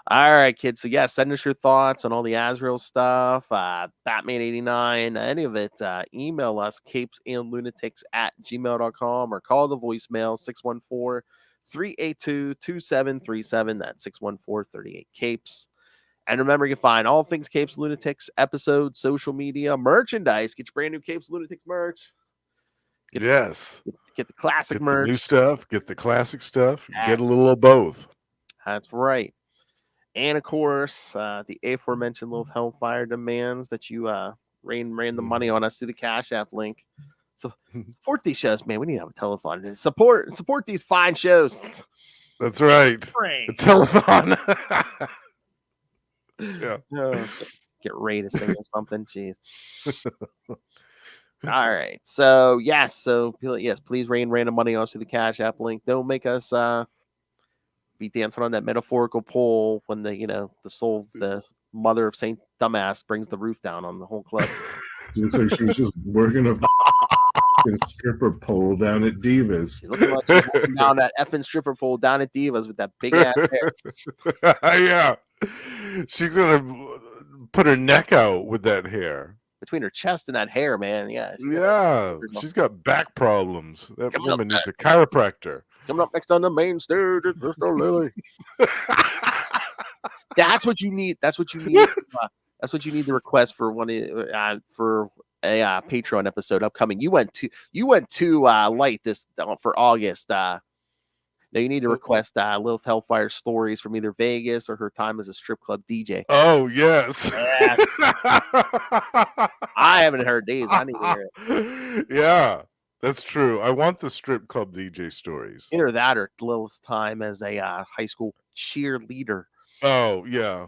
All right, kids. So, send us your thoughts on all the Azrael stuff, Batman 89, any of it. Email us, CapesandLunatics@gmail.com, or call the voicemail, 614-382-2737. That's 614-38-CAPES. And remember, you can find all things Capes Lunatics, episodes, social media, merchandise. Get your brand new Capes Lunatics merch. Get the classic merch. The new stuff, get the classic stuff, Yes. get a little of both. That's right. And of course, the aforementioned little Hellfire demands that you rain the money on us through the Cash App link. So support these shows, man. We need to have a telethon. Support these fine shows. That's right. A telethon. Yeah. Get Ray to sing or something. Jeez. All right. So please rain random money on us through the Cash App link. Don't make us be dancing on that metaphorical pole when the mother of Saint Dumas brings the roof down on the whole club. Looks like she's just working a stripper pole down at Divas. She's looking like she's working down that effing stripper pole down at Divas with that big ass hair. Yeah. She's gonna put her neck out with that hair. Between her chest and that hair, man. Yeah. She's got back problems. That woman needs a chiropractor. Coming up next on the main stage, it's Sister Lily. That's what you need. That's what you need. That's what you need to request for for a Patreon episode upcoming. You went too light this for August. Now you need to request Lilith Hellfire stories from either Vegas or her time as a strip club DJ. Oh yes. I haven't heard these. I need to hear it. Yeah. That's true. I want the strip club DJ stories. Either that or Lilith's time as a high school cheerleader. Oh, yeah.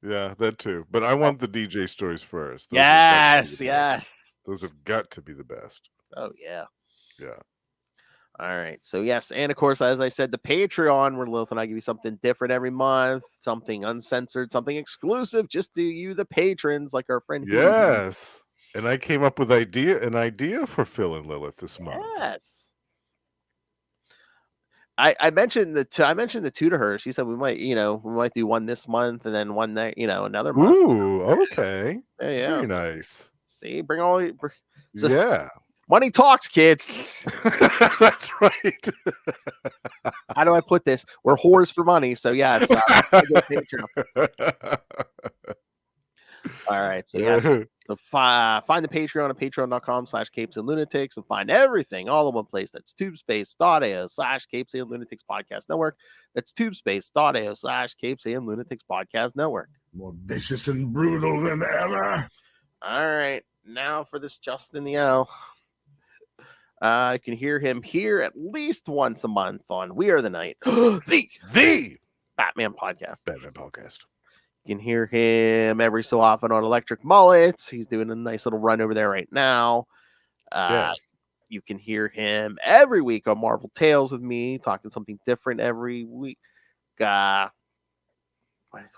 Yeah, that too. But I want the DJ stories first. Yes. Those have got to be the best. Oh, yeah. Yeah. All right. So, yes. And, of course, as I said, the Patreon, where Lilith and I give you something different every month, something uncensored, something exclusive just to you, the patrons, like our friend. Yes. And I came up with an idea for Phil and Lilith this month. Yes. I mentioned the two to her. She said we might do one this month and then one that another month. Ooh, okay. Yeah. Very nice. See, bring all. Yeah. Money talks, kids. That's right. How do I put this? We're whores for money, so yeah, it's Patreon. All right, so yes. So find the Patreon at patreon.com/CapesandLunatics and find everything all in one place. That's tubespace.ao/CapesandLunatics Podcast Network. That's tubespace.ao/CapesandLunatics Podcast Network. More vicious and brutal than ever. All right, now for this Justin the L. I can hear him here at least once a month on We Are the Night, the Batman podcast. You can hear him every so often on Electric Mullets. He's doing a nice little run over there right now. Yes. You can hear him every week on Marvel Tales with me, talking something different every week.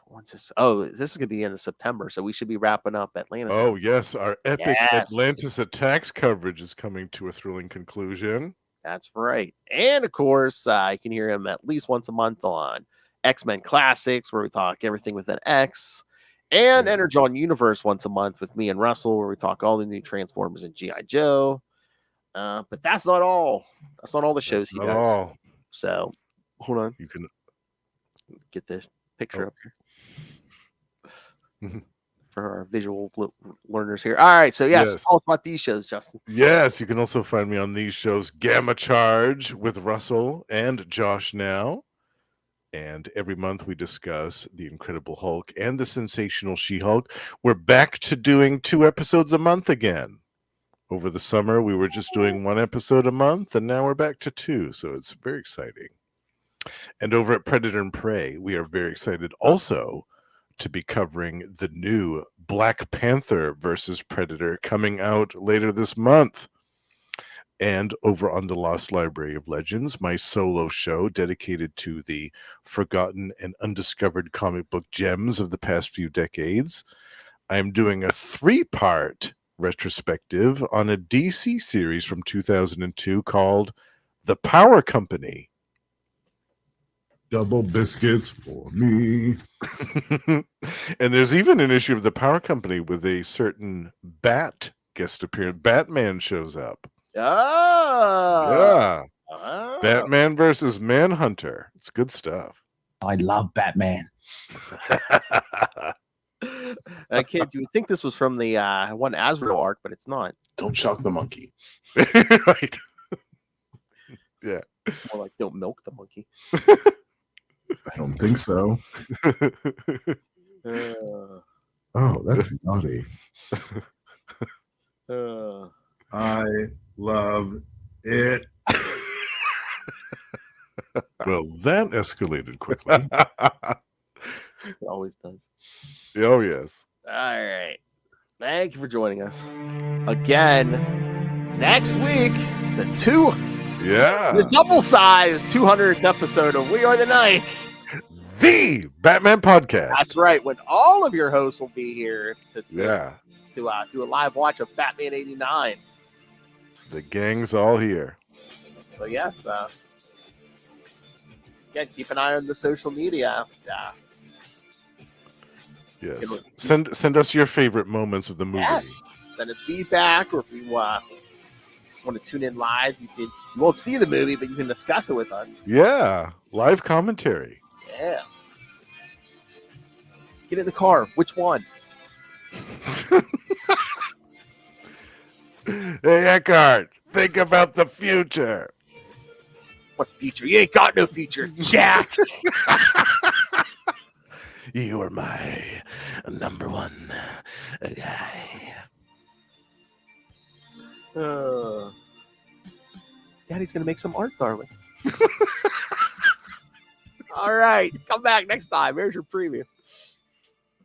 Once this? Oh, this is gonna be the end of September, so we should be wrapping up Atlantis. Oh yes, our epic Yes. Atlantis attacks coverage is coming to a thrilling conclusion. That's right. And of course, you can hear him at least once a month on X-Men Classics, where we talk everything with an X, and Yes. Energon Universe once a month with me and Russell, where we talk all the new Transformers and G.I. Joe. But that's not all. That's not all the shows he Not does. all. So hold on, You can. get this picture Oh. up here for our visual learners here. All right, so yes, tell us about these shows, Justin. Yes, you can also find me on these shows: Gamma Charge with Russell and Josh now. And every month we discuss the Incredible Hulk and the Sensational She-Hulk. We're back to doing 2 episodes a month again. Over the summer, we were just doing 1 episode a month, and now we're back to 2. So it's very exciting. And over at Predator and Prey, we are very excited also to be covering the new Black Panther versus Predator coming out later this month. And over on the Lost Library of Legends, my solo show dedicated to the forgotten and undiscovered comic book gems of the past few decades, I am doing a 3-part retrospective on a DC series from 2002 called The Power Company. Double biscuits for me. And there's even an issue of The Power Company with a certain Bat guest appearance. Batman shows up. Oh, Yeah. Batman versus Manhunter. It's good stuff. I love Batman. Kid, you would think this was from the one Azrael arc, but it's not. Don't shock the monkey. Right. Yeah. More like don't milk the monkey. I don't think so. Oh, that's naughty. I love it. Well, that escalated quickly. It always does. Oh, yes. All right. Thank you for joining us again. Next week, the double-sized 200th episode of We Are the Night. The Batman Podcast. That's right. When all of your hosts will be here to do a live watch of Batman '89. The gang's all here. So yes, again, keep an eye on the social media. Yes. Send us your favorite moments of the movie. Yes. Send us feedback, or if you want to tune in live, you won't see the movie, but you can discuss it with us. Yeah. Live commentary. Yeah. Get in the car. Which one? Hey, Eckhart, think about the future. What future? You ain't got no future, Jack. You are my number one guy. Daddy's gonna make some art, darling. All right, come back next time. Here's your preview.